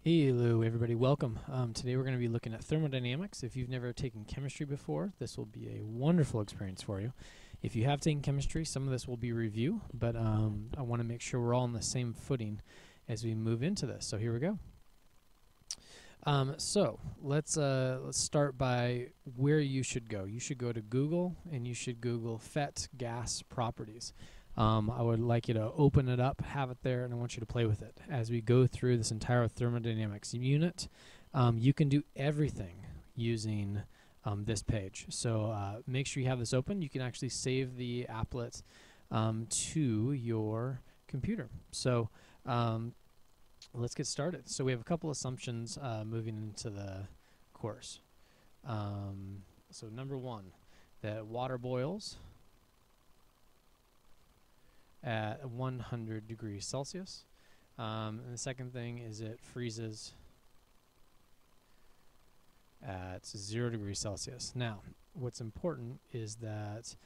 Hello everybody, welcome. Today we're going to be looking at thermodynamics. If you've never taken chemistry before, this will be a wonderful experience for you. If you have taken chemistry, some of this will be review, but I want to make sure we're all on the same footing as we move into this. So here we go. So let's start by where you should go. You should go to Google and you should Google FET gas properties. I would like you to open it up, have it there, and I want you to play with it. As we go through this entire thermodynamics unit, you can do everything using this page. So make sure you have this open. You can actually save the applet to your computer. So let's get started. So we have a couple assumptions moving into the course. So number one, that water boils at 100 degrees Celsius. And the second thing is it freezes at 0 degrees Celsius. Now, what's important is that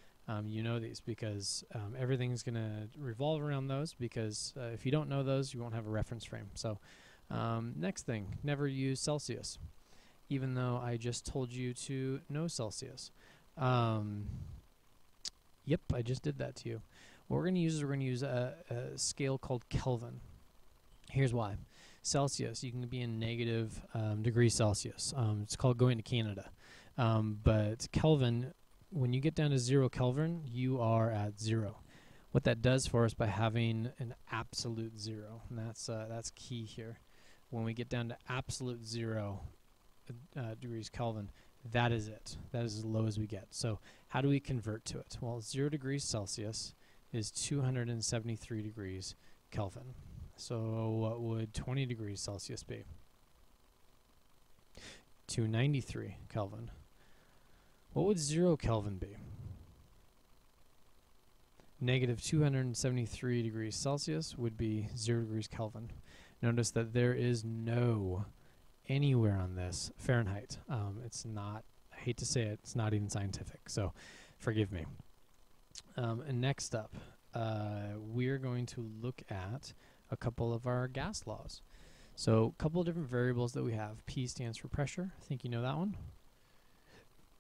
you know these, because everything's going to revolve around those, because if you don't know those, you won't have a reference frame. So next thing, never use Celsius, even though I just told you to know Celsius. Yep, I just did that to you. What we're going to use is we're going to use a scale called Kelvin. Here's why. Celsius, you can be in negative degrees Celsius. It's called going to Canada. But Kelvin, when you get down to 0 Kelvin, you are at 0. What that does for us by having an absolute 0, and that's key here. When we get down to absolute 0 degrees Kelvin, that is it. That is as low as we get. So how do we convert to it? Well, 0 degrees Celsius is 273 degrees Kelvin. So what would 20 degrees Celsius be? 293 Kelvin. What would 0 Kelvin be? Negative 273 degrees Celsius would be 0 degrees Kelvin. Notice that there is no anywhere on this Fahrenheit. It's not, I hate to say it, it's not even scientific, so forgive me. And next up, we're going to look at a couple of our gas laws. So a couple of different variables that we have. P stands for pressure. I think you know that one.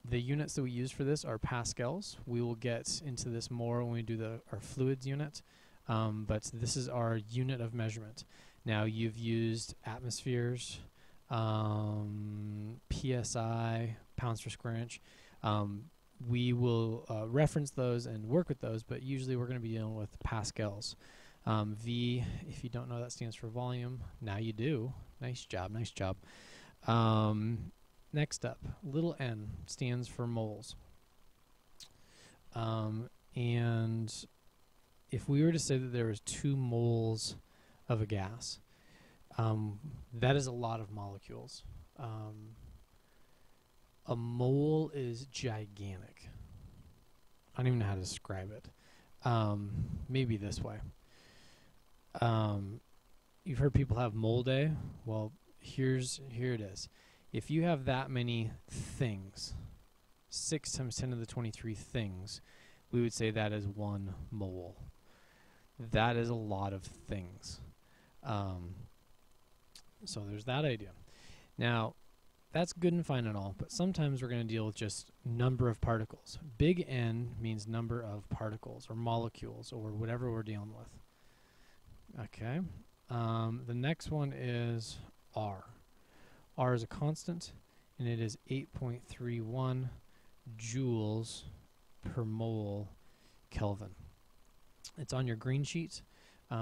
The units that we use for this are pascals. We will get into this more when we do our fluids unit, but this is our unit of measurement. Now you've used atmospheres, PSI, pounds per square inch. We will reference those and work with those, but usually we're going to be dealing with pascals. V, if you don't know, that stands for volume. Now you do. Nice job, nice job. Next up, little n stands for moles. And if we were to say that there was 2 moles of a gas, that is a lot of molecules. A mole is gigantic. I don't even know how to describe it. Maybe this way. You've heard people have mole day. Well, here it is. If you have that many things, 6 times 10 to the 23 things, we would say that is 1 mole. That is a lot of things. So there's that idea. Now, that's good and fine and all, but sometimes we're going to deal with just number of particles. Big N means number of particles or molecules or whatever we're dealing with. Okay. The next one is R. R is a constant, and it is 8.31 joules per mole Kelvin. It's on your green sheet,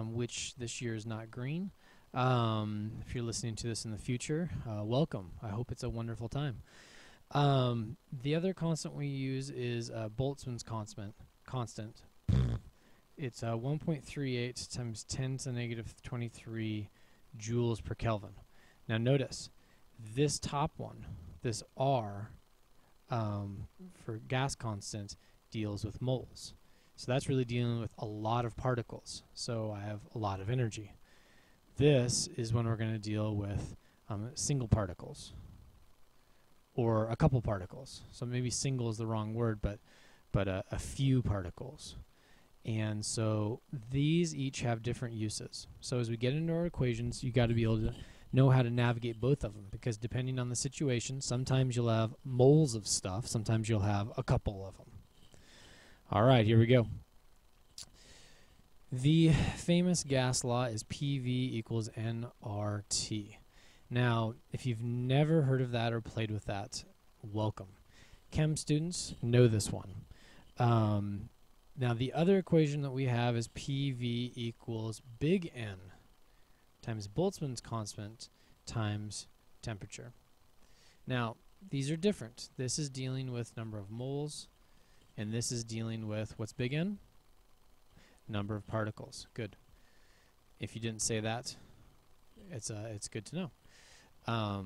which this year is not green. If you're listening to this in the future, welcome. I hope it's a wonderful time. The other constant we use is Boltzmann's constant. It's 1.38 times 10 to the negative 23 joules per Kelvin. Now notice, this top one, this R, for gas constant, deals with moles. So that's really dealing with a lot of particles. So I have a lot of energy. This is when we're going to deal with single particles or a couple particles. So maybe single is the wrong word, but a few particles. And so these each have different uses. So as we get into our equations, you got to be able know how to navigate both of them, because depending on the situation, sometimes you'll have moles of stuff, sometimes you'll have a couple of them. All right, here we go. The famous gas law is PV equals nRT. Now, if you've never heard of that or played with that, welcome. Chem students know this one. Now, the other equation that we have is PV equals big N times Boltzmann's constant times temperature. Now, these are different. This is dealing with number of moles, and this is dealing with, what's big N? Number of particles. Good. If you didn't say that, it's good to know. All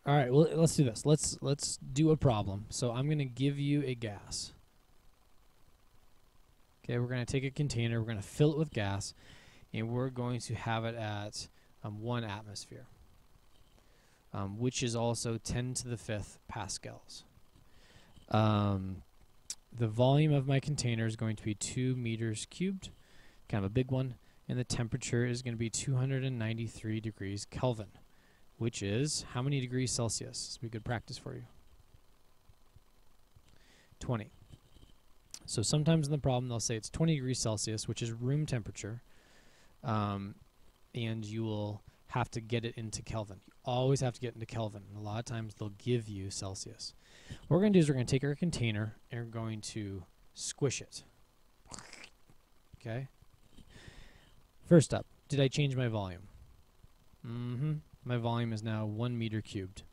right, well, let's do this. Let's do a problem. So I'm going to give you a gas. Okay, we're going to take a container, we're going to fill it with gas, and we're going to have it at 1 atmosphere, which is also 10 to the 5th pascals. The volume of my container is going to be 2 meters cubed, kind of a big one, and the temperature is going to be 293 degrees Kelvin, which is how many degrees Celsius? This will be good practice for you. 20. So sometimes in the problem they'll say it's 20 degrees Celsius, which is room temperature, and you will have to get it into Kelvin. You always have to get into Kelvin, and a lot of times they'll give you Celsius. What we're going to do is we're going to take our container and we're going to squish it. Okay? First up, did I change my volume? My volume is now 1 meter cubed.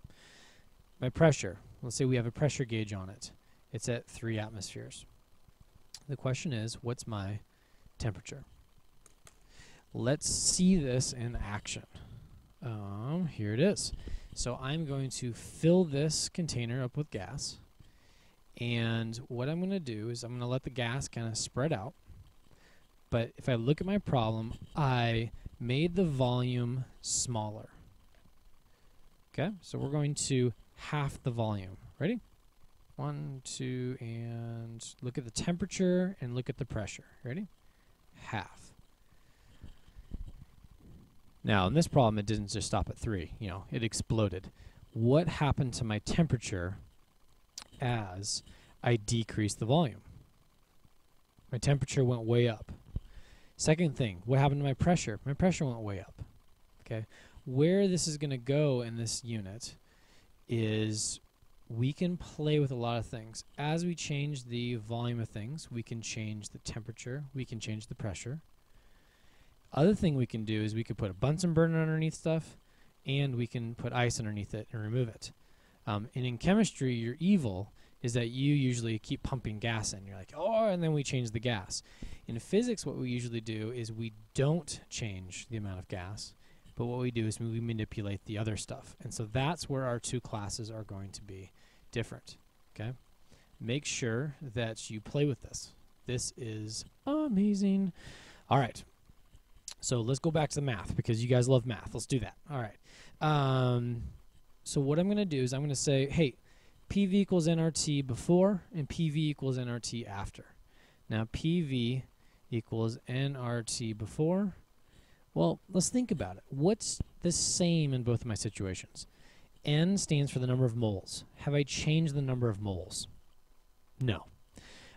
My pressure, let's say we have a pressure gauge on it. It's at 3 atmospheres. The question is, what's my temperature? Let's see this in action. Here it is. So I'm going to fill this container up with gas. And what I'm going to do is I'm going to let the gas kind of spread out. But if I look at my problem, I made the volume smaller. Okay, so we're going to half the volume. Ready? 1, 2, and look at the temperature and look at the pressure. Ready? Half. Now, in this problem, it didn't just stop at 3. You know, it exploded. What happened to my temperature as I decreased the volume? My temperature went way up. Second thing, what happened to my pressure? My pressure went way up. Okay, where this is going to go in this unit is we can play with a lot of things. As we change the volume of things, we can change the temperature, we can change the pressure. Other thing we can do is we could put a Bunsen burner underneath stuff, and we can put ice underneath it and remove it. And in chemistry, your evil is that you usually keep pumping gas in. You're like, oh, and then we change the gas. In physics, what we usually do is we don't change the amount of gas, but what we do is we manipulate the other stuff. And so that's where our two classes are going to be different. Okay? Make sure that you play with this. This is amazing. All right. So let's go back to the math, because you guys love math. Let's do that. All right. So what I'm going to do is I'm going to say, hey, PV equals nRT before and PV equals nRT after. Now PV equals nRT before. Well, let's think about it. What's the same in both of my situations? N stands for the number of moles. Have I changed the number of moles? No.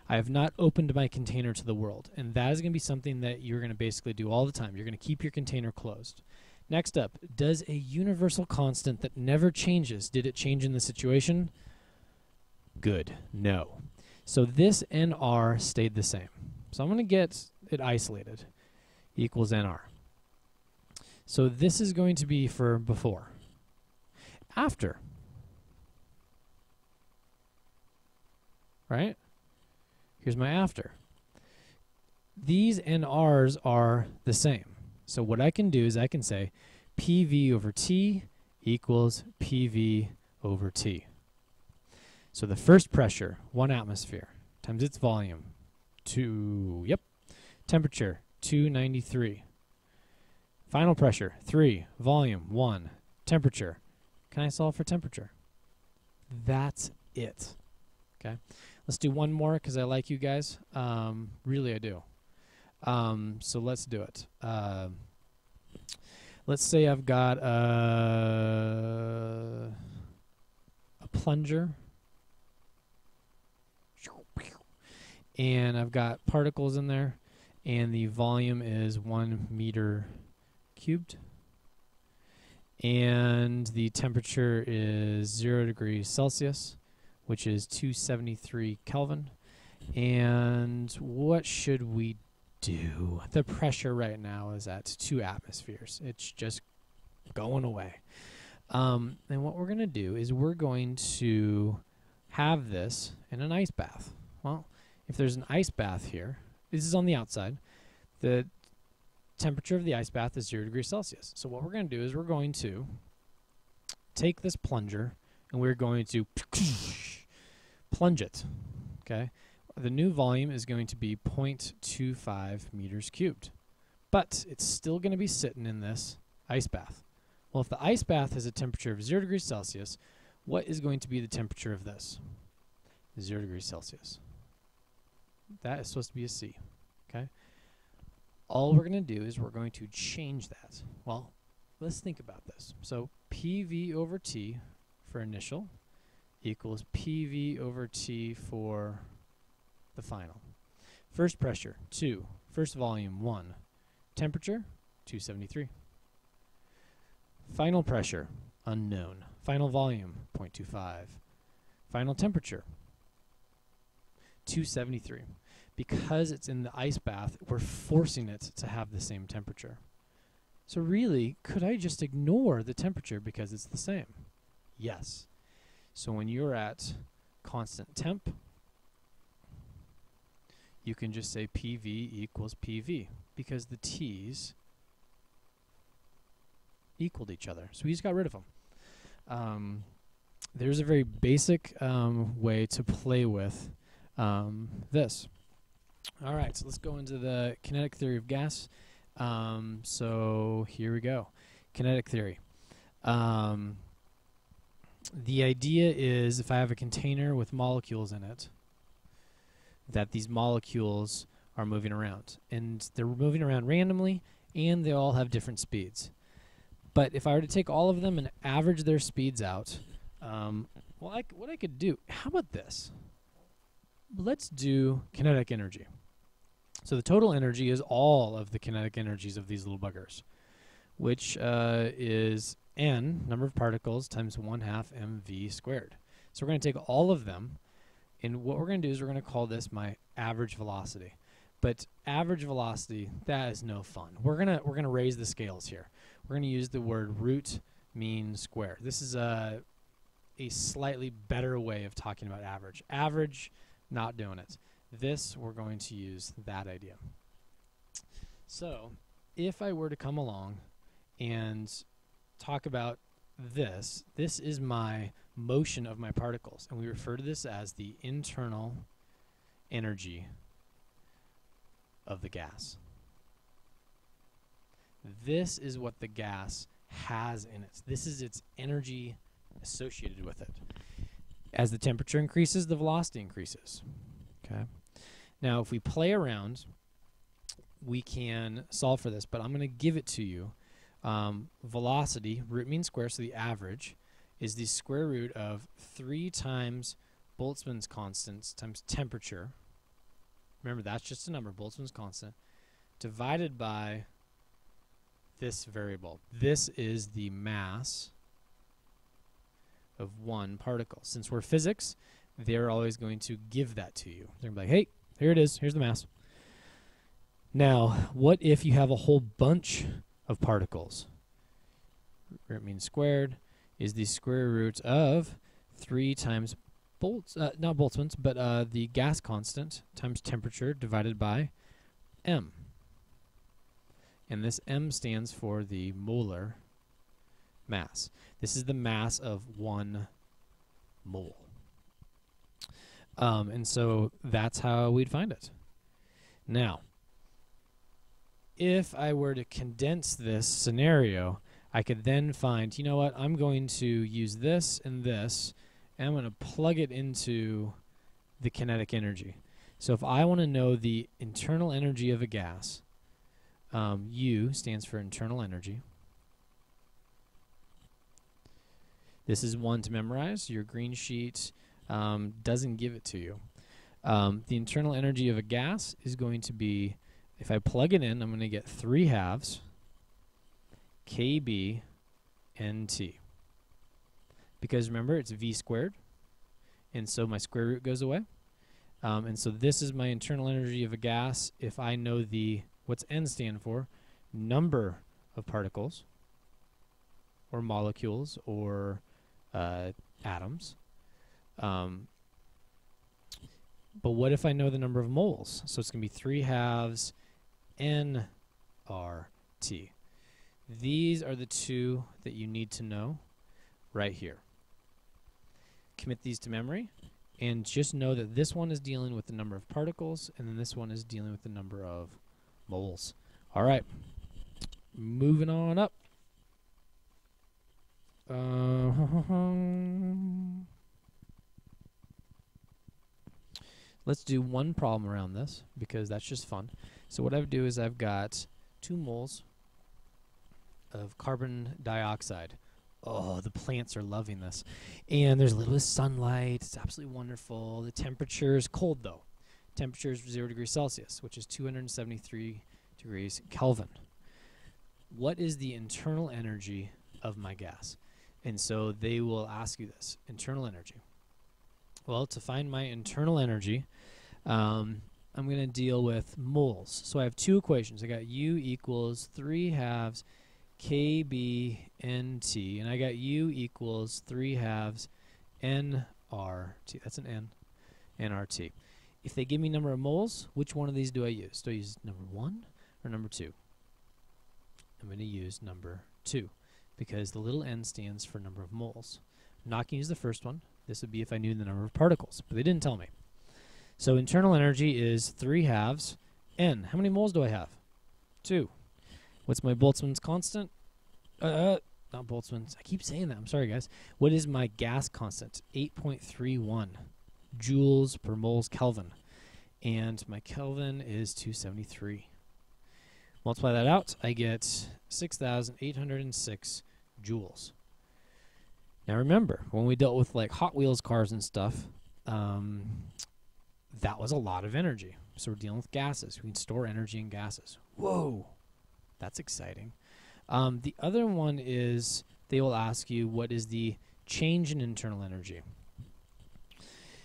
I have not opened my container to the world, and that is going to be something that you're going to basically do all the time. You're going to keep your container closed. Next up, does a universal constant that never changes, did it change in the situation? Good. No. So this NR stayed the same. So I'm going to get it isolated. Equals NR. So this is going to be for before. After. Right? Here's my after. These NRs are the same. So what I can do is I can say PV over T equals PV over T. So the first pressure, 1 atmosphere, times its volume, 2, temperature, 293. Final pressure, 3, volume, 1, temperature. Can I solve for temperature? That's it. Okay. Let's do one more because I like you guys. Really, I do. So let's do it. let's say I've got a plunger, and I've got particles in there, and the volume is 1 meter cubed, and the temperature is 0 degrees Celsius, which is 273 Kelvin. And what should we do? The pressure right now is at 2 atmospheres. It's just going away. And what we're going to do is we're going to have this in an ice bath. Well, if there's an ice bath here, this is on the outside, the temperature of the ice bath is 0 degrees Celsius. So what we're going to do is we're going to take this plunger and we're going to plunge it. Okay? The new volume is going to be 0.25 meters cubed. But it's still going to be sitting in this ice bath. Well, if the ice bath has a temperature of 0 degrees Celsius, what is going to be the temperature of this? 0 degrees Celsius. That is supposed to be a C. Okay? All we're going to do is we're going to change that. Well, let's think about this. So PV over T for initial equals PV over T for the final. First pressure, 2. First volume, 1. Temperature, 273. Final pressure, unknown. Final volume, 0.25. Final temperature, 273. Because it's in the ice bath, we're forcing it to have the same temperature. So really, could I just ignore the temperature because it's the same? Yes. So when you're at constant temp, you can just say PV equals PV because the T's equaled each other. So we just got rid of them. There's a very basic way to play with this. All right, so let's go into the kinetic theory of gas. So here we go. Kinetic theory. The idea is if I have a container with molecules in it, that these molecules are moving around. And they're moving around randomly, and they all have different speeds. But if I were to take all of them and average their speeds out, what I could do, how about this? Let's do kinetic energy. So the total energy is all of the kinetic energies of these little buggers, which is n, number of particles, times 1/2 mv squared. So we're going to take all of them, and what we're going to do is we're going to call this my average velocity. But average velocity, that is no fun. We're gonna raise the scales here. We're going to use the word root mean square. This is a slightly better way of talking about average. Average, not doing it. This, we're going to use that idea. So if I were to come along and talk about this, this is my motion of my particles, and we refer to this as the internal energy of the gas. This is what the gas has in it. This is its energy associated with it. As the temperature increases, the velocity increases. Okay. Now, if we play around, we can solve for this, but I'm going to give it to you. Velocity, root mean square, so the average, is the square root of 3 times Boltzmann's constant times temperature. Remember, that's just a number, Boltzmann's constant, divided by this variable. This is the mass of one particle. Since we're physics, they're always going to give that to you. They're going to be like, hey, here it is. Here's the mass. Now, what if you have a whole bunch of particles? Root mean squared is the square root of 3 times not Boltzmann's, but the gas constant times temperature divided by m. And this m stands for the molar mass. This is the mass of 1 mole. And so that's how we'd find it. Now, if I were to condense this scenario, I could then find, you know what, I'm going to use this, and I'm going to plug it into the kinetic energy. So if I want to know the internal energy of a gas, U stands for internal energy. This is one to memorize. Your green sheet doesn't give it to you. The internal energy of a gas is going to be, if I plug it in, I'm going to get 3/2 kb nt. Because remember, it's v squared, and so my square root goes away. And so this is my internal energy of a gas if I know what's N stand for? Number of particles, or molecules, or atoms. But what if I know the number of moles? So it's going to be 3/2 nRT. These are the two that you need to know right here. Commit these to memory, and just know that this one is dealing with the number of particles, and then this one is dealing with the number of moles. All right, moving on up. Let's do one problem around this, because that's just fun. So what I would do is I've got 2 moles of carbon dioxide. Oh, the plants are loving this. And there's a little bit of sunlight. It's absolutely wonderful. The temperature is cold, though. Temperature is 0 degrees Celsius, which is 273 degrees Kelvin. What is the internal energy of my gas? And so they will ask you this, internal energy. Well, to find my internal energy, I'm going to deal with moles. So I have 2 equations. I got U equals 3/2 kb nt, and I got U equals 3/2 nRT. That's an N, nRT. If they give me number of moles, which one of these do I use? Do I use number 1 or number 2? I'm going to use number 2, because the little n stands for number of moles. I'm not going to use the first one. This would be if I knew the number of particles, but they didn't tell me. So internal energy is 3/2 n. How many moles do I have? 2. What's my Boltzmann's constant? Not Boltzmann's. I keep saying that. I'm sorry, guys. What is my gas constant? 8.31 joules per moles Kelvin. And my Kelvin is 273. Multiply that out, I get 6,806 joules. Now remember, when we dealt with like Hot Wheels cars and stuff, that was a lot of energy. So we're dealing with gases. We can store energy in gases. Whoa, that's exciting. The other one is they will ask you what is the change in internal energy.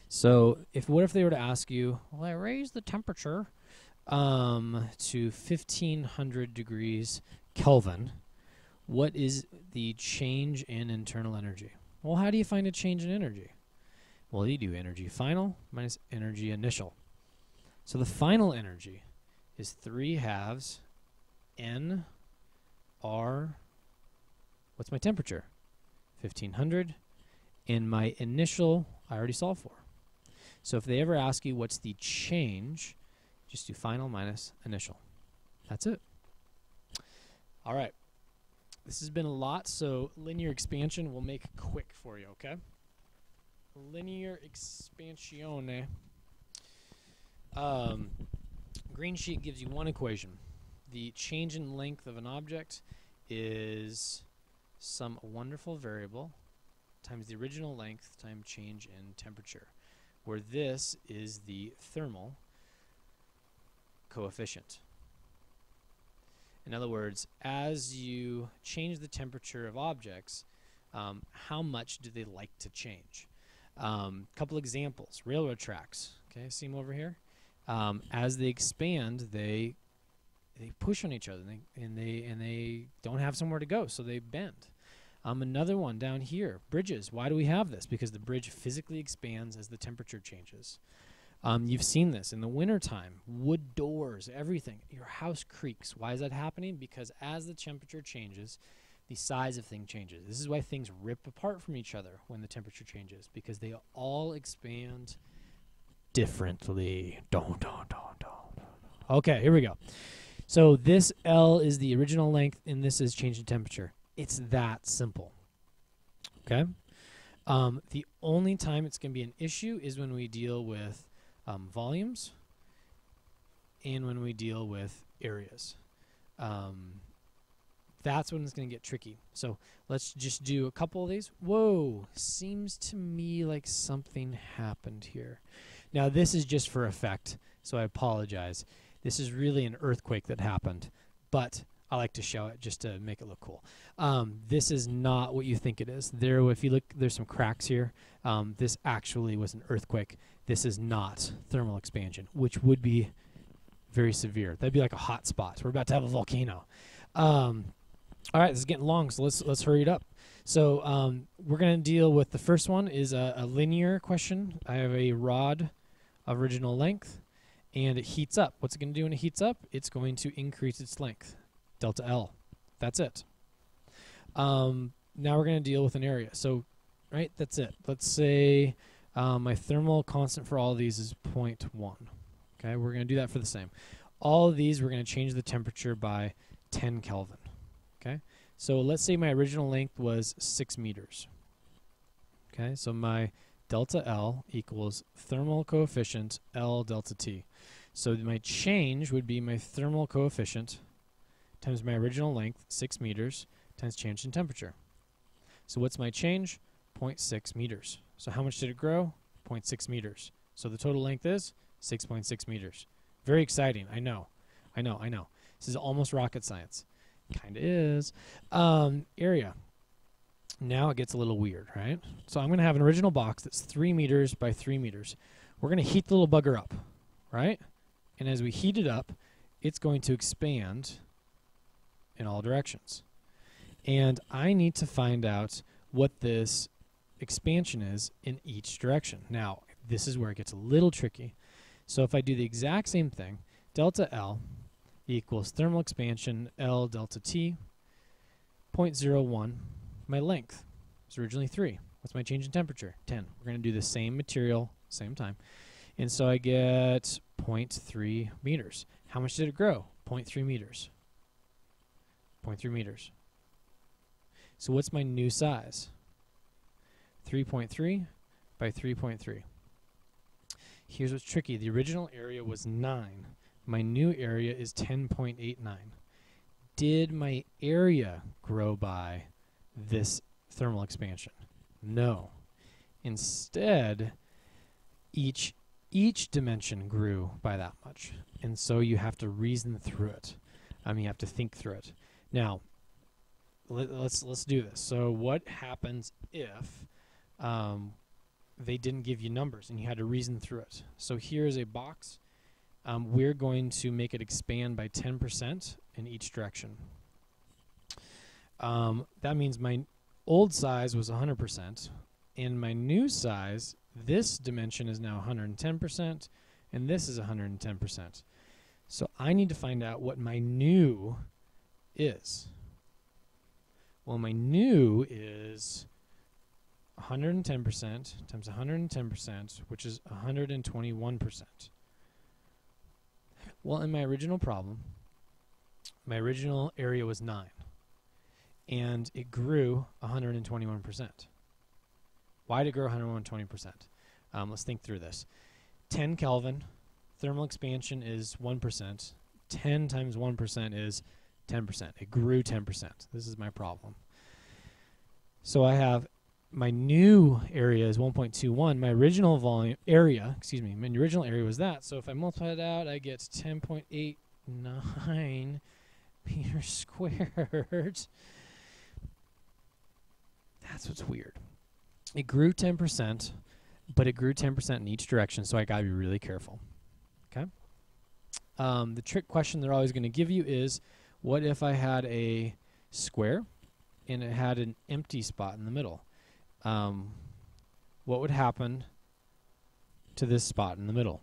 So what if they were to ask you, well, I raised the temperature to 1500 degrees Kelvin. What is the change in internal energy? Well, how do you find a change in energy? Well, you do energy final minus energy initial. So the final energy is 3/2 n r. What's my temperature? 1500. And my initial, I already solved for. So if they ever ask you what's the change, just do final minus initial. That's it. All right. This has been a lot, so linear expansion we'll make quick for you, okay? Linear expansione. Green sheet gives you one equation. The change in length of an object is some wonderful variable times the original length times change in temperature, where this is the thermal coefficient. In other words, as you change the temperature of objects, how much do they like to change? Couple examples. Railroad tracks. Okay, see them over here? As they expand, they push on each other, and they don't have somewhere to go, so they bend. Another one down here, bridges. Why do we have this? Because the bridge physically expands as the temperature changes. You've seen this in the wintertime. Wood doors, everything. Your house creaks. Why is that happening? Because as the temperature changes, the size of thing changes. This is why things rip apart from each other when the temperature changes, because they all expand differently. Okay, here we go. So this L is the original length, and this is change in temperature. It's that simple. Okay? The only time it's going to be an issue is when we deal with volumes and when we deal with areas. That's when it's going to get tricky. So let's just do a couple of these. Whoa, seems to me like something happened here. Now this is just for effect, so I apologize. This is really an earthquake that happened, but I like to show it just to make it look cool. This is not what you think it is. If you look, there's some cracks here. This actually was an earthquake. This is not thermal expansion, which would be very severe. That'd be like a hot spot. We're about to have a volcano. All right, this is getting long, so let's hurry it up. So we're going to deal with the first one is a linear question. I have a rod of original length, and it heats up. What's it going to do when it heats up? It's going to increase its length, delta L. That's it. Now we're going to deal with an area. So, right, that's it. Let's say my thermal constant for all of these is 0.1. Okay, we're going to do that for the same. All of these, we're going to change the temperature by 10 Kelvin. Okay, so let's say my original length was 6 meters. Okay, so my delta L equals thermal coefficient L delta T. So my change would be my thermal coefficient times my original length, 6 meters, times change in temperature. So what's my change? 0.6 meters. So how much did it grow? 0.6 meters. So the total length is 6.6 meters. Very exciting, I know. This is almost rocket science. Kind of is. Area. Now it gets a little weird, right? So I'm going to have an original box that's 3 meters by 3 meters. We're going to heat the little bugger up, right? And as we heat it up, it's going to expand in all directions. And I need to find out what this expansion is in each direction. Now, this is where it gets a little tricky. So if I do the exact same thing, delta L equals thermal expansion L delta T, 0.01. My length was originally 3. What's my change in temperature? 10. We're going to do the same material, same time. And so I get 0.3 meters. How much did it grow? 0.3 meters. 0.3 meters. So what's my new size? 3.3 by 3.3. Here's what's tricky. The original area was 9. My new area is 10.89. Did my area grow by this thermal expansion? No. Instead, each dimension grew by that much. And so you have to reason through it. You have to think through it. Now, let's do this. So what happens if they didn't give you numbers and you had to reason through it? So here's a box. We're going to make it expand by 10% in each direction. That means my old size was 100%, and my new size, this dimension is now 110%, and this is 110%. So I need to find out what my new is. Well, my new is 110% times 110%, which is 121%. Well, in my original problem, my original area was 9, and it grew 121%. Why did it grow 120%? Let's think through this. 10 Kelvin, thermal expansion is 1%. 10 times 1% is 10%. It grew 10%. This is my problem. So I have my new area is 1.21. My original volume area, my original area was that. So if I multiply it out, I get 10.89 meters squared. That's what's weird. It grew 10%, but it grew 10% in each direction, so I got to be really careful. Okay? The trick question they're always going to give you is, what if I had a square and it had an empty spot in the middle? What would happen to this spot in the middle?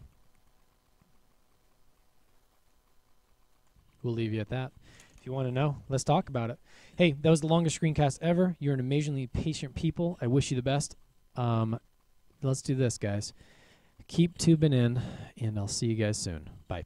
We'll leave you at that. If you want to know, let's talk about it. Hey, that was the longest screencast ever. You're an amazingly patient people. I wish you the best. Let's do this, guys. Keep tubing in, and I'll see you guys soon. Bye.